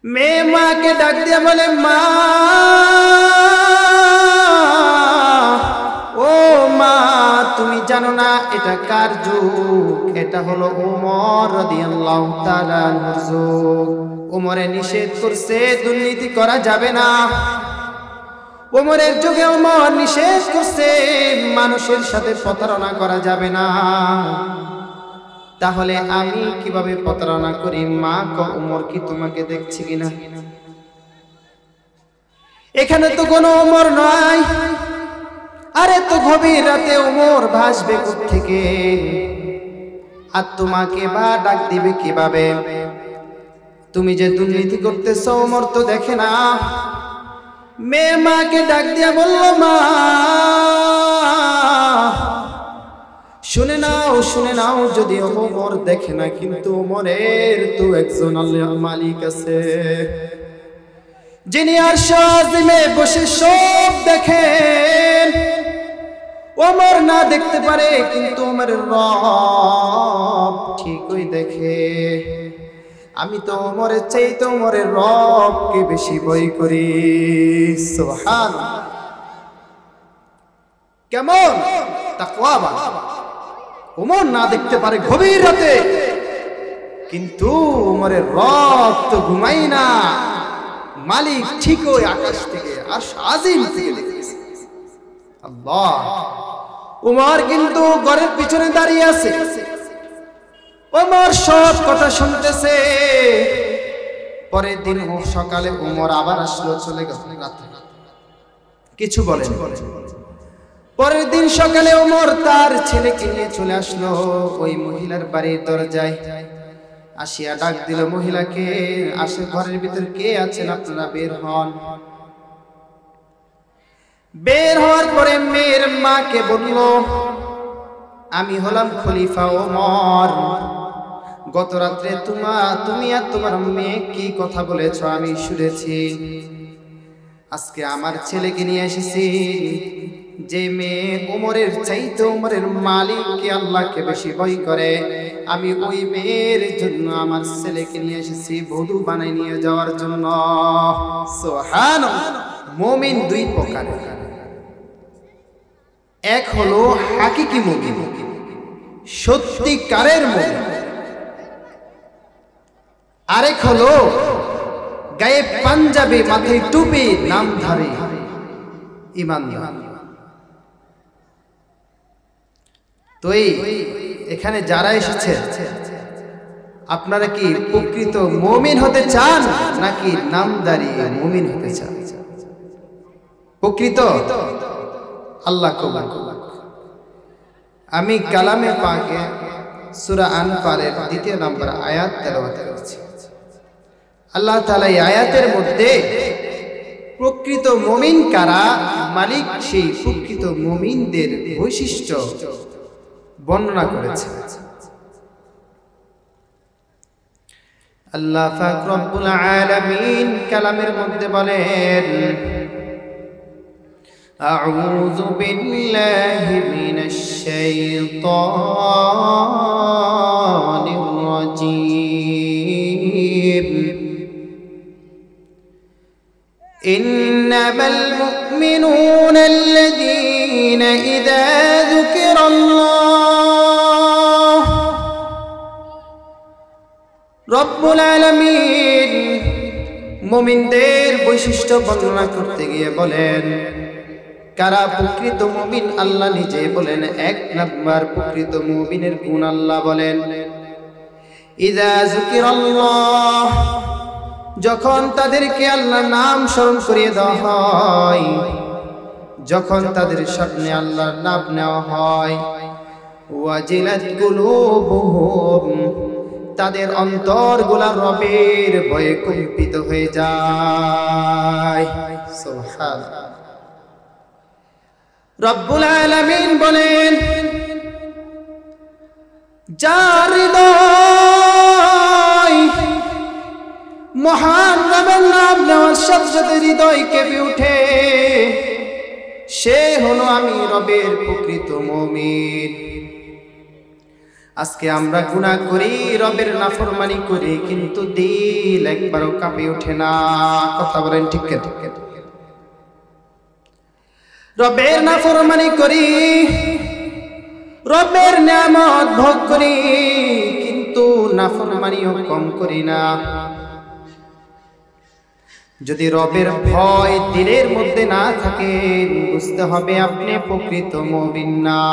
মেয়ে মাকে ডাক দিয়ে বলে, মা ও মা, তুমি জানো না এটা কার যুগ? এটা হলো ওমর রাদিয়াল্লাহু তাআলা আনহুর যুগ। ওমরে নিষেধ করছে দুর্নীতি করা যাবে না। ওমরের যুগে ওমর নিষেধ করছে মানুষের সাথে প্রতারণা করা যাবে না। তাহলে আমি কিভাবে প্রতারণা করি? মা ওমর কি তোমাকে দেখছে কিনা? এখানে তো কোনো ওমর নয়। আরে তো গভীর রাতে ওমর ভাসবে কোত্থেকে? আর তোমাকে বা ডাক দিবে কিভাবে? তুমি যে দুর্নীতি করতেছো ওমর তো দেখে না। মেয়ে মাকে ডাক দিয়া বলল, মা শুনে নাও, যদি ওমর দেখে না, কিন্তু ওমরের তো একজন আল্লাহ মালিক আছে, যিনি আরশ আজিমে বসে সব দেখেন। ওমর না দেখতে পারে, কিন্তু ওমরের রব ঠিকই দেখে। আমি তো ওমরের চাইতে ওমরের রবকে বেশি ভয় করি। সুবহানাল্লাহ। কেমন তাকওয়াবান! ওমর না দেখতে পারে গভীর রাতে, কিন্তু ওমরের রব তো ঘুমাই না, মালিক ঠিকই আকাশ থেকে আরশ আজিম থেকে দেখতেছে। আল্লাহ! ওমর কিন্তু ঘরের পিছনে দাঁড়িয়ে আছে। ওমর সব কথা শুনতেছে। পরের দিন সকালে ওমর আবার আসলো, চলে গেল রাতে, কিছু বলেন। পরের দিন সকালে ওমর তার ছেলেকে নিয়ে চলে আসলো ওই মহিলার বাড়ির দরজায়। আসিয়া ডাক দিল মহিলাকে, আসে ঘরের ভিতর কে আছেন আপনারা বের হন। বের হওয়ার পরে মেয়ের মাকে বলল, আমি হলাম খলিফা ওমর। গত রাত্রে তুমি আর তোমার মেয়ে কি কথা বলেছ আমি শুনেছি। আজকে আমার ছেলেকে নিয়ে এসেছি, যে মেয়ে ওমরের চাইতে ওমরের মালিককে আল্লাহকে বেশি ভয় করে। আমি ওই মেয়ের জন্য আমার ছেলেকে নিয়ে এসেছি বধূ বানাই নিয়ে যাওয়ার জন্য। সুবহানাল্লাহ। মুমিন দুই প্রকার, এক হলো হাকিকি মুমিন, সত্যিকারের মুমিন। আরেক হলো গায়ে পাঞ্জাবি মাথায় টুপি নামধারী ঈমানদার। তো এখানে যারা এসেছে, আপনারা কি প্রকৃত মুমিন হতে চান নাকি নামদারি মুমিন হতে চান? প্রকৃত আল্লাহ কবুল করুক। আমি কালামে পাকে সূরা আনফালের ২ নম্বর আয়াত তেলাওয়াত করেছি। আল্লাহ তাআলা এই আয়াতের মধ্যে প্রকৃত মুমিন কারা, মালিক সেই প্রকৃত মুমিনদের বৈশিষ্ট্য বর্ণনা করেছে। আল্লাহ পাক রব্বুল আলামিন কালামের মধ্যে বলেন, আউযু বিল্লাহি মিনাশ শাইতানির রাজীম। ইন্নামাল মুমিনুনা আল্লাযীনা ইযা যুকিরাল্লাহ। রব্বুল আলামিন মুমিনদের বৈশিষ্ট্য বর্ণনা করতে গিয়ে বলেন, কারা প্রকৃত মুমিন আল্লাহ নিজে বলেন। ১ নাম্বার প্রকৃত মুমিনের গুণ আল্লাহ বলেন, ইযা যুকিরাল্লাহ, যখন তাদেরকে আল্লাহর নাম স্মরণ করিয়ে দেওয়া হয়, যখন তাদের সামনে আল্লাহর নাম নেওয়া হয়, ওয়াজিলাত কুলুবুহুম, তাদের অন্তরগুলা রবের ভয়ে কম্পিত হয়ে যায়। সুবহানাল্লাহ। রব্বুল আলামিন বলেন, যার হৃদয় মহান রবের নাম নেওয়ার সাথে সাথে হৃদয় কেঁপে ওঠে, সে হলো আমি রবের প্রকৃত মুমিন। আজকে আমরা গুনাহ করি, রবের নাফরমানি করি, কিন্তু দিল একবারও কাঁপে ওঠে না। কথা বলেন ঠিক কি? রবের নাফরমানি করি, রবের নিয়ামত ভোগ করি, কিন্তু নাফরমানিও কম করি না। যদি রবের ভয় দিলের মধ্যে না থাকে, বুঝতে হবে আপনি প্রকৃত মুমিন না।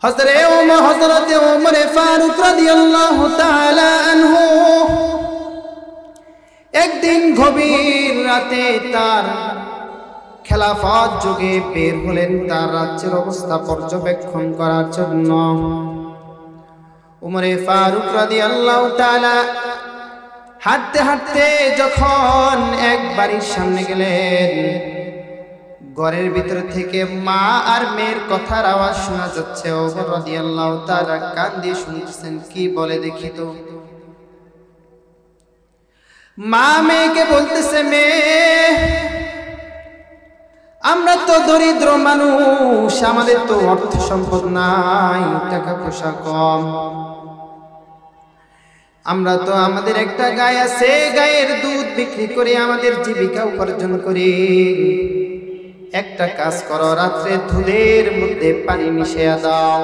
হযরত ওমর ফারুক রাদিয়াল্লাহু তাআলা আনহু একদিন গভীর রাতে তার খেলাফত যুগে বের হলেন তার রাজ্যের অবস্থা পর্যবেক্ষণ করার জন্য। ওমর ফারুক রাদিয়াল্লাহু তাআলা হাঁটতে হাঁটতে যখন এক বাড়ির সামনে গেলেন, ঘরের ভিতর থেকে মা আর মেয়ের কথার আওয়াজ শোনা যাচ্ছে। ওমর রাদিয়াল্লাহু তাআলা কান দিয়ে শুনছেন, কি বলে দেখি তো। মা মেয়েকে বলতেছে, মেয়ে, আমরা তো দরিদ্র মানুষ, আমাদের তো অর্থ সম্পদ নাই, টাকা পয়সা কম। আমরা তো আমাদের একটা গায় আছে, গায়ের দুধ বিক্রি করে আমাদের জীবিকা উপার্জন করি। একটা কাজ করো, রাত্রে দুধের মধ্যে পানি মিশিয়ে দাও,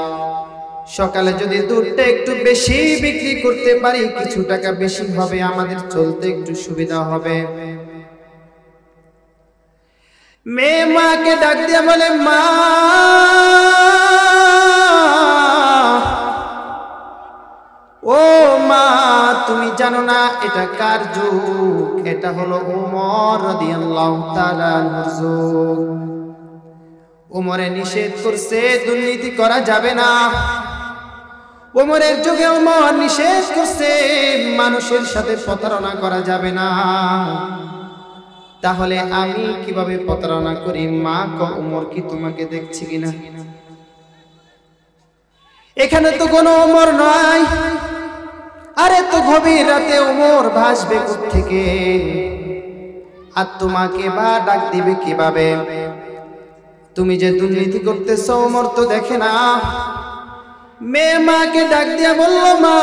সকালে যদি দুধটা একটু বেশি বিক্রি করতে পারি, কিছু টাকা বেশি হবে, আমাদের চলতে একটু সুবিধা হবে। মেয়ে মাকে ডাক দিয়ে বলে, মা, ও মা, তুমি জানো না এটা কার যুগ? এটা হলো ওমর রাদিয়াল্লাহু তাআলা আনহুর যুগ। ওমরে নিষেধ করছে দুর্নীতি করা যাবে না। ওমরের যুগে ওমর নিষেধ করছে মানুষের সাথে প্রতারণা করা যাবে না। তাহলে আমি কিভাবে প্রতারণা করি? মা কো, ওমর কি তোমাকে দেখছি কিনা? এখানে তো কোনো ওমর নয়। আরে তো গভীর রাতে ওমর ভাসবে কোত্থেকে? আর তোমাকে বা ডাক দিবে কিভাবে? তুমি যে দুর্নীতি করতেছো ওমর তো দেখে না। মেয়ে মাকে ডাক দিয়া বলল, মা,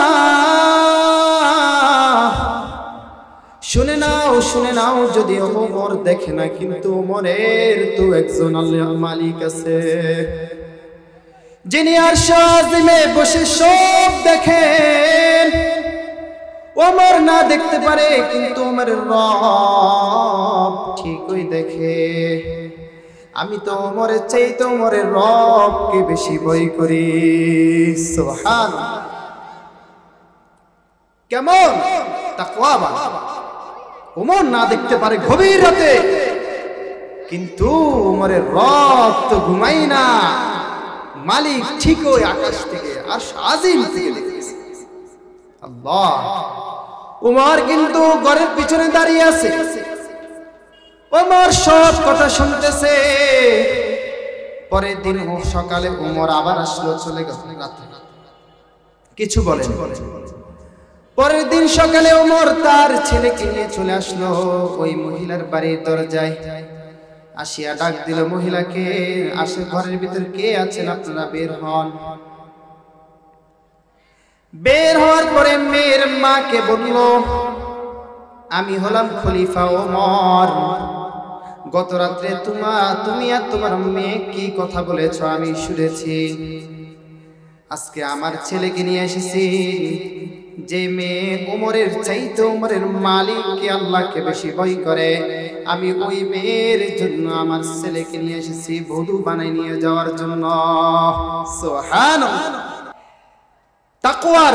শুনে নাও, যদি ওমর দেখে না, কিন্তু ওমরের তো একজন আল্লাহর মালিক আছে, যিনি আরশে আজিমে বসে সব দেখেন। ওমর না দেখতে পারে, কিন্তু ওমরের রব ঠিকই দেখে। আমি তো ওমরের চাইতে ওমরের রবকে বেশি ভয় করি। সুবহানাল্লাহ। কেমন তাকওয়াবান! ওমর না দেখতে পারে গভীর রাতে, কিন্তু ওমরের রব তো ঘুমাই না, মালিক ঠিকই আকাশ থেকে আরশ আজিম থেকে দেখতেছে। আল্লাহ! ওমর কিন্তু ঘরের পিছনে দাঁড়িয়ে আছে, ওমর সব কথা শুনতেছে। পরের দিন সকালে ওমর আবার আসলো, চলে গেল রাতে, কিছু বলেন। পরের দিন সকালে ওমর তার ছেলেকে নিয়ে চলে আসলো ওই মহিলার বাড়ির দরজায়। আসিয়া ডাক দিল মহিলাকে, আসে, ঘরের ভিতর কে আছেন আপনারা, বের হন। বের হওয়ার পরে মেয়ের মাকে বলল, আমি হলাম খলিফা ওমর। গত রাত্রে তুমি আর তোমার মেয়ে কি কথা বলেছ আমি শুনেছি। আজকে আমার ছেলেকে নিয়ে এসেছি, যে মেয়ে ওমরের চাইতে ওমরের মালিককে আল্লাহকে বেশি ভয় করে। আমি ওই মেয়ের জন্য আমার ছেলেকে নিয়ে এসেছি বধূ বানাই নিয়ে যাওয়ার জন্য। সুবহানাল্লাহ! তাকওয়ার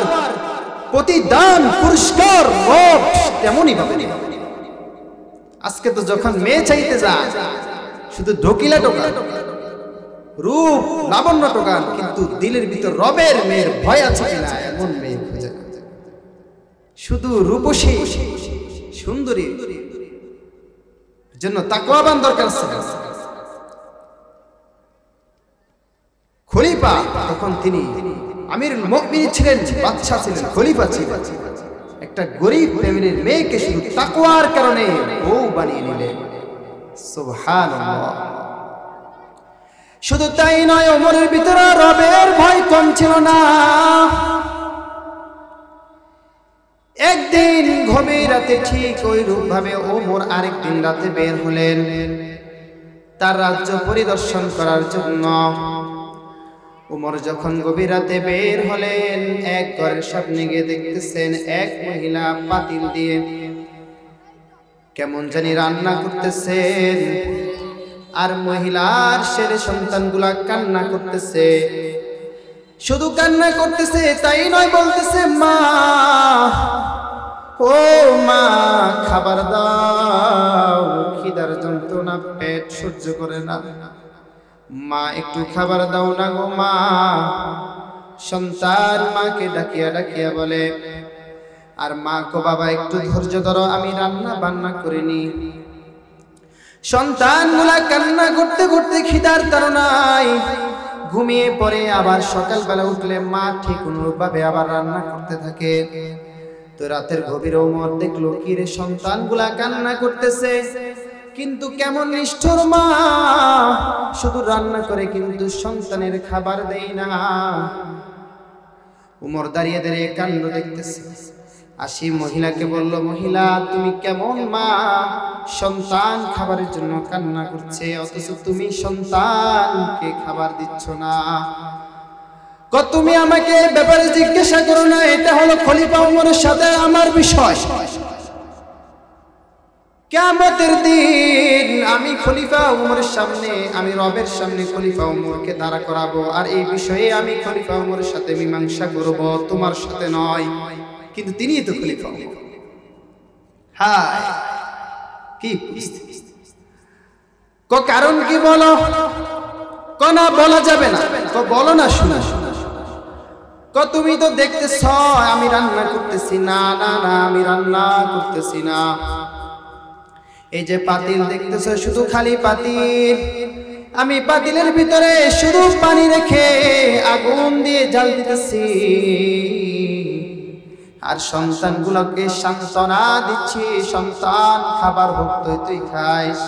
প্রতিদান, পুরস্কার, রব তেমনই ভাবে নিবে। আজকে তো যখন মেয়ে চাইতে যায় শুধু ঢোকিলা টোকা, রূপ লাবণ্য টোকান, কিন্তু দিলের ভিতর রবের মেয়ের ভয় আছে কিনা এমন মেয়ে খুঁজে না। শুধু রূপসী সুন্দরী জন্য তাকওয়াবান দরকার ছিল। খলিফা তখন তিনি আমিরুল মুমিনিন ছিলেন, বাদশা ছিলেন, খলিফা ছিলেন। একটা গরিব ফ্যামিলির মেয়েকে শুধু তাকওয়ার কারণে বউ বানিয়ে নিলেন। সুবহানাল্লাহ! শুধু তাই নয়, ওমরের ভিতরে রবের ভয় কম ছিল না। একদিন গভীর রাতে ঠিক ওই রূপ ভাবে ওমর আরেকদিন রাতে বের হলেন তার রাজ্য পরিদর্শন করার জন্য। ওমর যখন গভীর রাতে বের হলেন, এক ঘরের সামনে গিয়ে দেখতেছেন এক মহিলা পাতিল দিয়ে কেমন জানি রান্না করতেছেন, আর মহিলার ছেলে সন্তানগুলা কান্না করতেছে। শুধু কান্না করতেছে তাই নয়, বলতেছে মা, ও মা, খাবার দাও, খিদার যন্ত্রণা পেট সহ্য করে না, মা একটু খাবার দাও না গো মা। সন্তান মাকে ডাকিয়া ডাকিয়া বলে, আর মা কো বাবা একটু ধৈর্য ধরো, আমি রান্না বান্না করিনি। সন্তানগুলা কান্না করতে করতে খিদার তাড়নায় ঘুমিয়ে পড়ে। আবার সকালবেলা উঠলে মা ঠিক অনুরূপভাবে আবার রান্না করতে থাকে। তো রাতের গভীরে ওমর দেখলো কি রে, সন্তানগুলা কান্না করতেছে, কিন্তু কেমন নিষ্ঠুর মা, শুধু রান্না করে কিন্তু সন্তানের খাবার দেয় না। ওমর দাঁড়িয়ে দাঁড়িয়ে কাণ্ড দেখতেছে। আসি মহিলাকে বলল, মহিলা তুমি কেমন মা, সন্তান খাবারের জন্য কান্না করছে অথচ তুমি সন্তানকে খাবার দিচ্ছ না। তুমি আমাকে ব্যাপারে জিজ্ঞাসা করো না, এটা হলো খলিফা ওমরের সাথে আমার বিষয়। কিয়ামতের দিন আমি খলিফা ওমরের সামনে, আমি রবের সামনে খলিফা ওমরকে দাঁড়া করাবো, আর এই বিষয়ে আমি খলিফা ওমরের সাথে মীমাংসা করব, তোমার সাথে নয়। কিন্তু তিনি তো খলিফা ওমর। হায় কি পরিস্থিতি! কারণ কি বলো? না বলা যাবে না। বলো না, শুনো। তুমি তো দেখতেছ আমি রান্না করতেছি না। না না, আমি রান্না করতেছি না। এই যে পাতিল দেখতেছ, শুধু খালি পাতিল, আমি পাতিলের ভিতরে শুধু পানি রেখে আগুন দিয়ে জাল দিতেছি, আর সন্তানগুলোকে সান্ত্বনা দিচ্ছি, সন্তান খাবার ভক্ত তুই খাইস।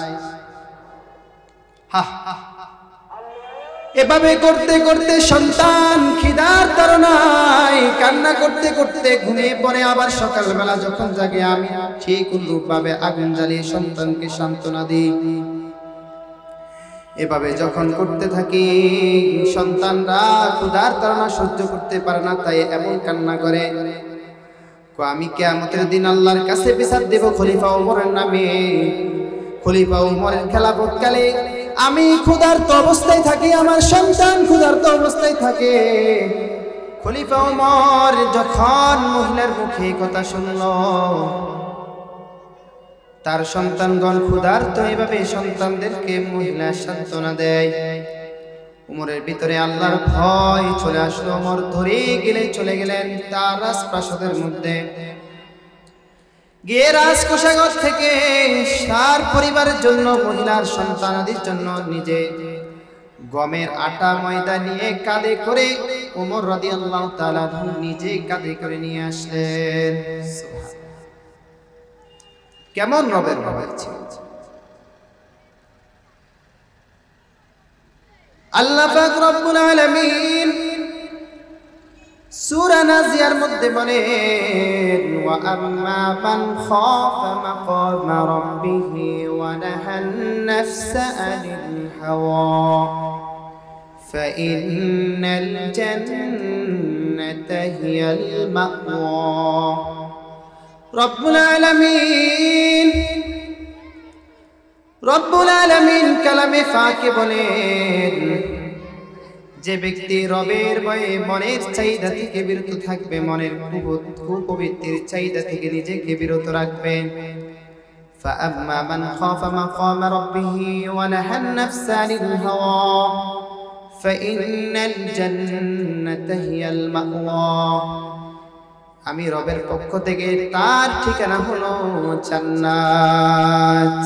এভাবে করতে করতে সন্তান খিদার তাড়নায় কান্না করতে করতে ঘুমিয়ে পড়ে। আবার সকালবেলা যখন জাগে আমি ঠিক অনুরূপভাবে আগুন জ্বালিয়ে সন্তানকে সান্ত্বনা দিই। এভাবে যখন করতে থাকি, সন্তানরা ক্ষুধার তাড়না সহ্য করতে পারে না, তাই এমন কান্না করে। আমি কিয়ামতের দিন আল্লাহর কাছে বিচার দেব খলিফা ওমরের নামে। খলিফা ওমরের খেলাফতকালে আমি ক্ষুধার্ত অবস্থায় থাকি, আমার সন্তান ক্ষুধার্ত অবস্থায় থাকে। খলিফা ওমর যখন মহিলার মুখে কথা শুনল, তার সন্তানগণ ক্ষুধার্ত, এভাবে সন্তানদেরকে মহিলা সান্ত্বনা দেয়। উমরের ভিতরে আল্লাহর ভয় চলে আসলো। ওমর ধরে গেলে চলে গেলেন তার রাজপ্রাসাদের মধ্যে গিয়ে রাজকোষাগার থেকে তার পরিবারের জন্য, মহিলার সন্তানাদির জন্য নিজে গমের আটা ময়দা নিয়ে কাঁধে করে ওমর রাদিয়াল্লাহু তাআলা নিজে কাঁধে করে নিয়ে আসলেন। কেমন রবের ভয় ছিল! আল্লাহ পাক রব্বুল আলামিন সূরা নাজিয়ার মধ্যে বলেন, ওয়া আম্মা মান খাফা মাকামা রাব্বিহি ওয়া নাহান নাফসা আনিল হাওয়া ফাইন্নাল জান্নাতা হিয়াল মাওয়া। রব্বুল আলামিন কালামে ফাঁকে বলেন, যে ব্যক্তি রবের ভয়ে মনের চাহিদা থেকে বিরত থাকবে, মনের কুপবিত্তির চাহিদা থেকে নিজেকে বিরত রাখবে, فأما من خاف مقام ربه ونهى النفس عن الهوى فإن الجنة هي المأوى। আমি রবের পক্ষ থেকে তার ঠিকানা হলো জান্নাত।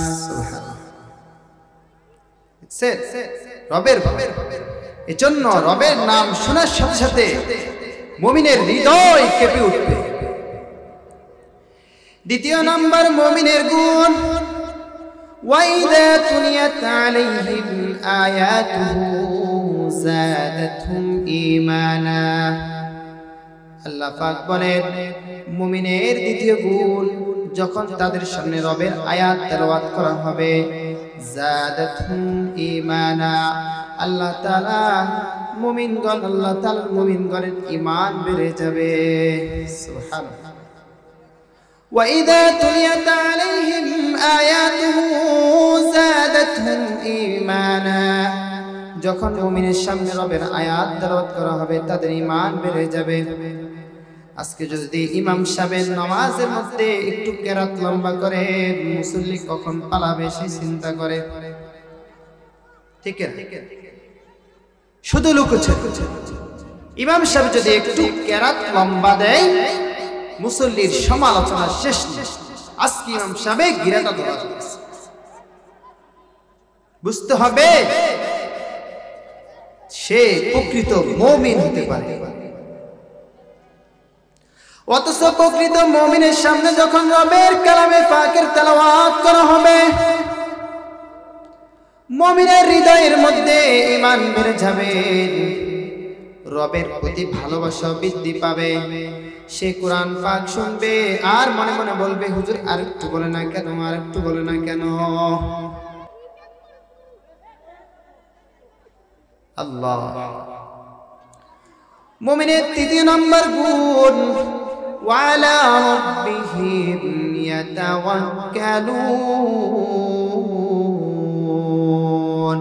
রবের এজন্য রবের নাম শোনার সাথে সাথে মুমিনের হৃদয় কেঁপে উঠবে। দ্বিতীয় নাম্বার মুমিনের গুণ, وإذا تليت عليهم آياته زادتهم إيمانا আল্লাহ পাক বলেন মুমিনের দ্বিতীয় গুণ যখন তাদের সামনে রবের আয়াত তেলাওয়াত করা হবে জাদাতহুম ঈমানা আল্লাহ তাআলা মুমিনগণ আল্লাহ তাআলা মুমিনগণের ঈমান বেড়ে যাবে সুবহানাল্লাহ وإذا تليت عليهم آياته زادتهم إيمانا যখন মুমিনের সামনে রবের আয়াত তেলাওয়াত করা হবে তাদের ঈমান বেড়ে যাবে আজকে যদি ইমাম সাহেব নামাজের মধ্যে একটু কেরাত লম্বা করে মুসল্লি কখন পালাবে সেই চিন্তা করে ঠিক আছে শুধু লুকোচ্ছে ইমাম সাহেব যদি একটু কেরাত লম্বা দেয় মুসল্লির সমালোচনা শেষ আজকে ইমাম সাহেব গিরাটা ধরা বুঝতে হবে সে প্রকৃত মুমিন হতে পারে অথচ প্রকৃত মুমিনের সামনে যখন রবের কালামে পাকের তেলাওয়াত করা হবে মুমিনের হৃদয়ের মধ্যে ঈমান বেড়ে যাবে রবের প্রতি ভালোবাসা বৃদ্ধি পাবে সে কোরআন পাক শুনবে আর মনে মনে বলবে হুজুর আরেকটু বলে না কেন আরেকটু বলে না কেন আল্লাহ মুমিনের তৃতীয় নম্বর গুণ ওয়ালা রাব্বিহিম ইয়াতাওয়াক্কালুন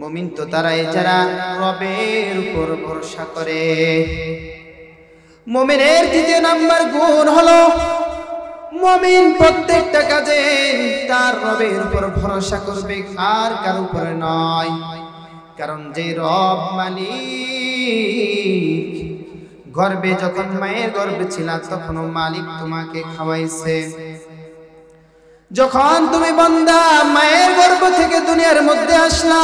মুমিন তো তারাই যারা রবের উপর ভরসা করে মুমিনের তৃতীয় নম্বর গুণ হলো মুমিন প্রত্যেকটা কাজে তার রবের উপর ভরসা করবে আর কারো উপর নয় কারণ যে রব মালিক গর্ভে যখন মায়ের গর্ভে ছিলা তখন মালিক তোমাকে খাওয়াইছে যখন তুমি বান্দা মায়ের গর্ভ থেকে দুনিয়ার মধ্যে আসলা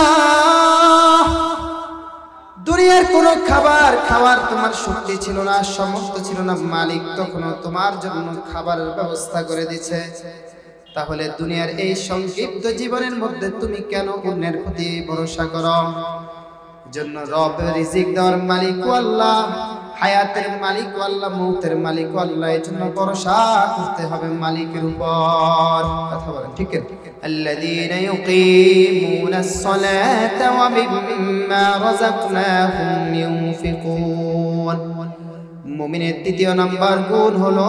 দুনিয়ার কোনো খাবার খাওয়ার তোমার শক্তি ছিল না সামর্থ্য ছিল না মালিক তখনও তোমার জন্য খাবারের ব্যবস্থা করে দিয়েছে তাহলে দুনিয়ার এই সংক্ষিপ্ত জীবনের মধ্যে তুমি কেন অন্যের প্রতি ভরসা করো জন্য রব রিজিক দেওয়ার মালিক আল্লাহ হায়াতের মালিক আল্লাহ মৌতের মালিক আল্লাহ এই জন্য ভরসা করতে হবে মালিকের উপর কথা বলেন ঠিক আছে আল্লাযীনা ইউকিমুনাস সালাতা ওয়া মিম্মা রাযাকনাহুম ইউনফিকুন মুমিনের তৃতীয় নাম্বার গুণ হলো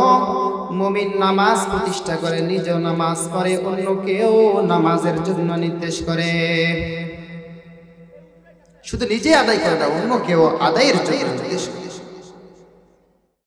মুমিন নামাজ প্রতিষ্ঠা করে নিজেও নামাজ পড়ে অন্যকেও নামাজের জন্য নির্দেশ করে শুধু নিজে আদায় করে না অন্যকেও আদায়ের জন্য নির্দেশ করে